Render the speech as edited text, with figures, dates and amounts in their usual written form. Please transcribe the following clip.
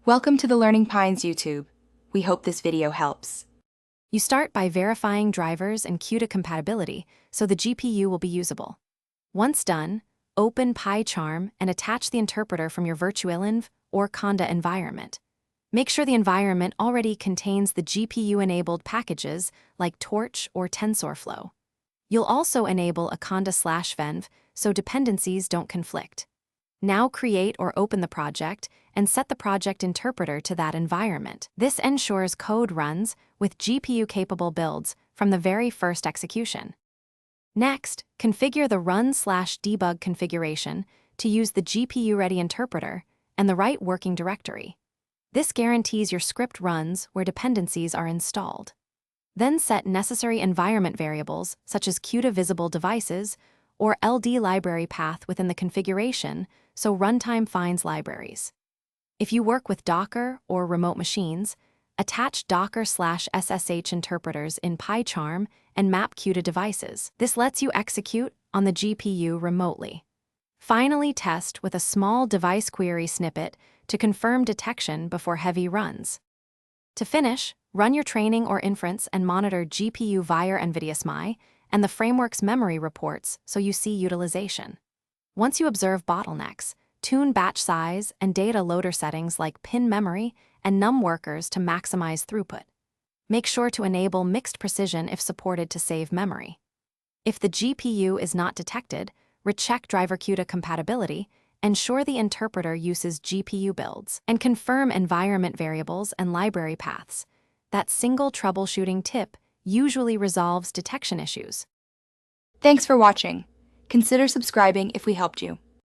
Welcome to the Learning Pines YouTube. We hope this video helps. You start by verifying drivers and CUDA compatibility so the GPU will be usable. Once done, open Pycharm and attach the interpreter from your virtualenv or Conda environment. Make sure the environment already contains the GPU-enabled packages like Torch or TensorFlow. You'll also enable a Conda/venv so dependencies don't conflict. Now create or open the project and set the project interpreter to that environment. This ensures code runs with GPU-capable builds from the very first execution. Next, configure the run/debug configuration to use the GPU-ready interpreter and the right working directory. This guarantees your script runs where dependencies are installed. Then set necessary environment variables such as CUDA-visible devices or LD library path within the configuration so runtime finds libraries. If you work with Docker or remote machines, attach Docker/SSH interpreters in Pycharm and map CUDA devices. This lets you execute on the GPU remotely. Finally, test with a small device query snippet to confirm detection before heavy runs. To finish, run your training or inference and monitor GPU via NVIDIA SMI and the framework's memory reports so you see utilization. Once you observe bottlenecks, tune batch size and data loader settings like pin memory and num workers to maximize throughput. Make sure to enable mixed precision if supported to save memory. If the GPU is not detected, recheck driver CUDA compatibility, ensure the interpreter uses GPU builds, and confirm environment variables and library paths. That single troubleshooting tip usually resolves detection issues. Thanks for watching. Consider subscribing if we helped you.